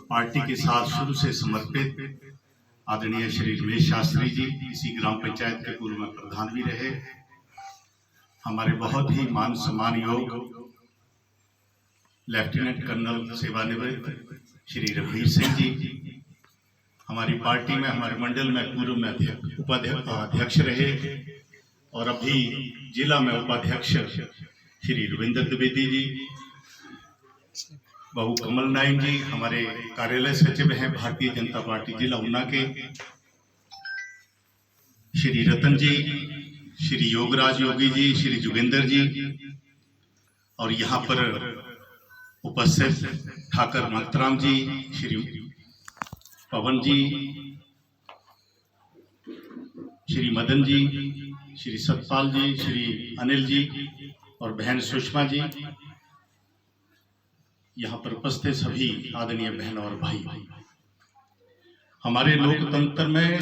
Party के साथ शुरू से समर्पित आदरणीय श्री रमेश शास्त्री जी, इसी ग्राम पंचायत के पूर्व में प्रधान भी रहे, हमारे बहुत ही मान सम्मान योग लेफ्टिनेंट कर्नल सेवानिवृत्त श्री रघुवीर सिंह जी, हमारी पार्टी में हमारे मंडल में पूर्व में उपाध्यक्ष रहे और अभी जिला में उपाध्यक्ष श्री रविंद्र द्विवेदी जी, बाबू कमल नायक जी हमारे कार्यालय सचिव हैं भारतीय जनता पार्टी जिला ऊना के, श्री रतन जी, श्री योगराज योगी जी, श्री जोगिंदर जी और यहाँ पर उपस्थित ठाकर मंतराम जी, श्री पवन जी, श्री मदन जी, श्री सतपाल जी, श्री अनिल जी और बहन सुषमा जी, यहाँ पर उपस्थित सभी आदरणीय बहन और भाई। हमारे लोकतंत्र में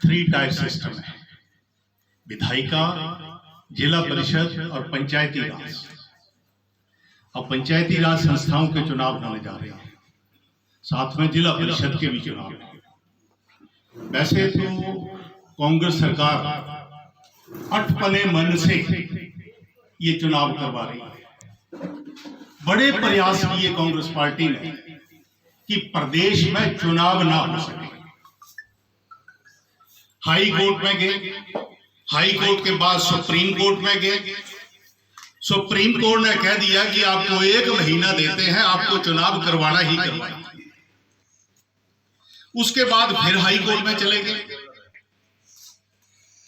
3 टायर सिस्टम है, विधायिका, जिला परिषद और पंचायती राज। अब पंचायती राज संस्थाओं के चुनाव होने जा रहे हैं, साथ में जिला परिषद के भी चुनाव हैं। वैसे तो कांग्रेस सरकार अटपने मन से ये चुनाव करवा रही है। बड़े प्रयास किए कांग्रेस पार्टी ने कि प्रदेश में चुनाव ना हो सके। हाई कोर्ट में गए, हाई कोर्ट के बाद सुप्रीम कोर्ट में गए, सुप्रीम कोर्ट ने कह दिया कि आपको 1 महीना देते हैं, आपको चुनाव करवाना ही करवाना। उसके बाद फिर हाई कोर्ट में चले गए,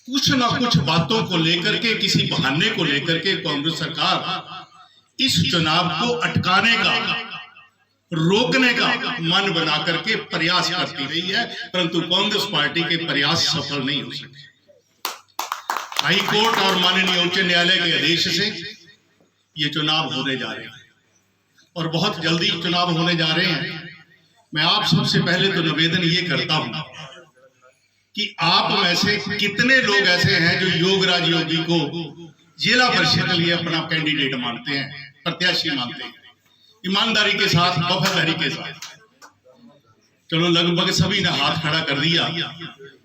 कुछ ना कुछ बातों को लेकर के, किसी बहाने को लेकर के कांग्रेस सरकार इस चुनाव को अटकाने का, रोकने का मन बना करके प्रयास करती रही है, परंतु कांग्रेस पार्टी के प्रयास सफल नहीं हो सके। हाई कोर्ट और माननीय उच्च न्यायालय के आदेश से ये चुनाव होने जा रहे हैं और बहुत जल्दी चुनाव होने जा रहे हैं। मैं आप सबसे पहले तो निवेदन ये करता हूं कि आप में से कितने लोग ऐसे हैं जो योगराज योगी को जिला परिषद के लिए अपना कैंडिडेट मानते हैं, प्रत्याशी मानते हैं, ईमानदारी के साथ, वफादारी के साथ। चलो लगभग सभी ने हाथ खड़ा कर दिया।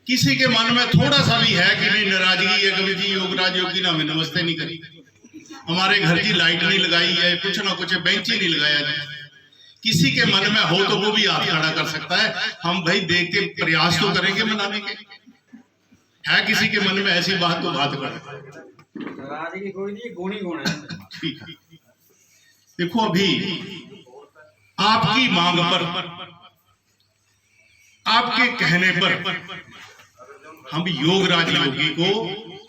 किसी के मन में थोड़ा सा भी है कि नहीं नाराजगी है, कभी जी योगराज योगी ने हमें नमस्ते नहीं करी, हमारे घर की लाइट नहीं लगाई है, कुछ ना कुछ बेंच ही नहीं लगाया जाए, किसी के मन में हो तो वो भी हाथ खड़ा कर सकता है। हम भाई देख के प्रयास तो करेंगे मनाने के। है किसी के मन में ऐसी बात तो बात करें। कोई नहीं, गुणी गुण है। ठीक है, देखो अभी आपकी मांग पर, आपके कहने पर हम योगराज योगी को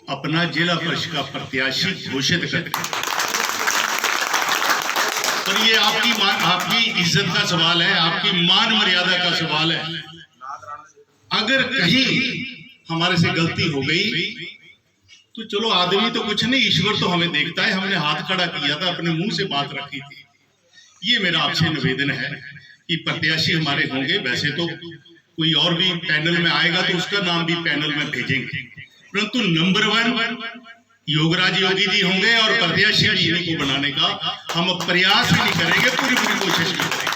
अपना जिला परिषद का प्रत्याशी घोषित करते हैं। और ये आपकी इज्जत का सवाल है, आपकी मान मर्यादा का सवाल है। अगर कहीं हमारे से गलती हो गई तो चलो, आदमी तो कुछ नहीं, ईश्वर तो हमें देखता है। हमने हाथ खड़ा किया था, अपने मुंह से बात रखी थी। ये मेरा आपसे निवेदन है कि प्रत्याशी हमारे होंगे। वैसे तो कोई और भी पैनल में आएगा तो उसका नाम भी पैनल में भेजेंगे, परंतु नंबर 1 योगराज योगी जी होंगे और प्रत्याशी इन्हीं को बनाने का हम प्रयास भी नहीं करेंगे, पूरी कोशिश भी करेंगे।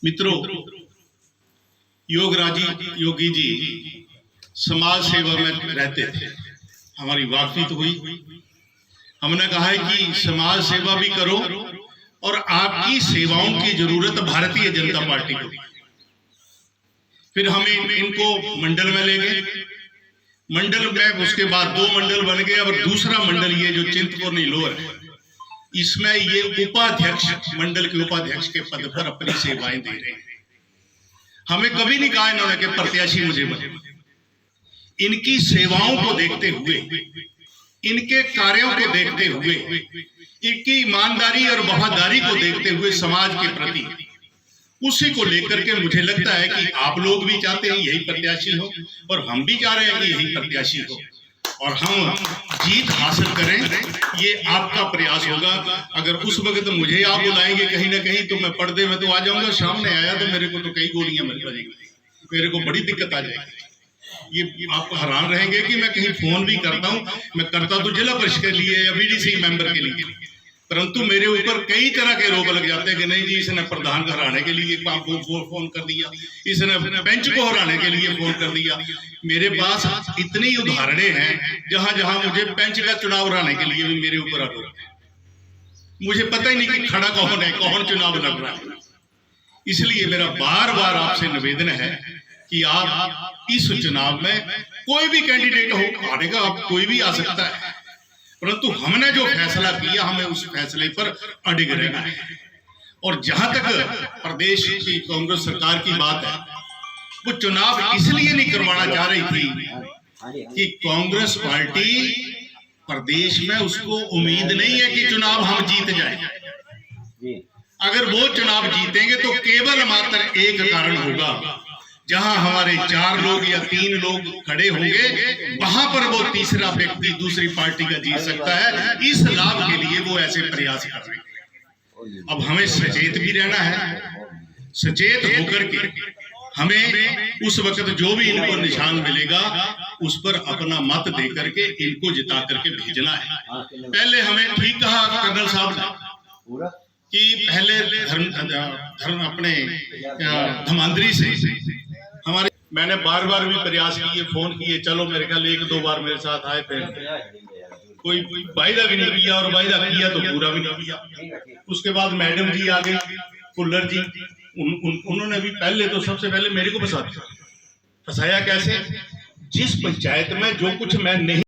मित्रों, योगराज योगी जी समाज सेवा में रहते थे, हमारी वाकफियत हुई। हमने कहा है कि समाज सेवा भी करो और आपकी सेवाओं की जरूरत भारतीय जनता पार्टी को। फिर हम इनको मंडल में ले गए, मंडल में उसके बाद 2 मंडल बन गए और दूसरा मंडल ये जो चिंतपूर्णी लोअर है, इसमें ये उपाध्यक्ष, मंडल के उपाध्यक्ष के पद पर अपनी सेवाएं दे रहे हैं। हमें कभी नहीं कहा इन्होंने कि प्रत्याशी मुझे बने। इनकी सेवाओं को देखते हुए, इनके कार्यों को देखते हुए, इनकी ईमानदारी और वफादारी को देखते हुए समाज के प्रति, उसी को लेकर के मुझे लगता है कि आप लोग भी चाहते हैं यही प्रत्याशी हो और हम भी चाह रहे हैं कि यही प्रत्याशी हो और हम जीत हासिल करें। ये आपका प्रयास होगा। अगर उस वक्त मुझे आप बुलाएंगे कहीं ना कहीं तो मैं पर्दे में तो आ जाऊंगा, सामने आया तो मेरे को तो कई गोलियां मिल जाएंगी, मेरे को बड़ी दिक्कत आ जाएगी। ये आप हैरान रहेंगे कि मैं कहीं फोन भी करता हूं, मैं करता तो जिला परिषद के लिए या बीडीसी मेंबर के लिए, परंतु मेरे ऊपर कई तरह के रोग लग जाते हैं कि नहीं जी इसने प्रधान को हराने के लिए फोन कर दिया, इसने बेंच को हराने के लिए फोन कर दिया। मेरे पास इतनी उदाहरणें हैं जहां जहां मुझे बेंच का चुनाव हराने के लिए भी मेरे ऊपर आरोप है। मुझे पता ही नहीं कि खड़ा कौन है, कौन चुनाव लड़ रहा है। इसलिए मेरा बार बार आपसे निवेदन है कि आप इस चुनाव में कोई भी कैंडिडेट हो, आने का आप कोई भी आ सकता है, परंतु हमने जो फैसला किया हमें उस फैसले पर अडिग रहना है। और जहां तक प्रदेश की कांग्रेस सरकार की बात है, वो चुनाव इसलिए नहीं करवाना चाह रही थी कि कांग्रेस पार्टी प्रदेश में उसको उम्मीद नहीं है कि चुनाव हम जीत जाए। अगर वो चुनाव जीतेंगे तो केवल मात्र एक कारण होगा, जहां हमारे 4 लोग या 3 लोग खड़े होंगे वहां पर वो तीसरा व्यक्ति दूसरी पार्टी का जीत सकता है। इस लाभ के लिए वो ऐसे प्रयास कर रहे हैं। अब हमें सचेत भी रहना है, सचेत होकर के हमें उस वक्त जो भी इनको निशान मिलेगा उस पर अपना मत दे करके इनको जिता करके भेजना है। पहले हमें ठीक कहा कर्नल साहब ने कि पहले धर्म अपने धमांदरी से हमारे, मैंने बार बार भी प्रयास किए, फोन किए, चलो मेरे ख्याल 1-2 बार मेरे साथ आए थे, कोई वायदा भी नहीं किया, और वायदा किया तो पूरा भी नहीं किया। उसके बाद मैडम जी आ गई, फुल्लर जी, उन्होंने भी पहले तो सबसे पहले मेरे को फंसाया। कैसे? जिस पंचायत में जो कुछ मैं नहीं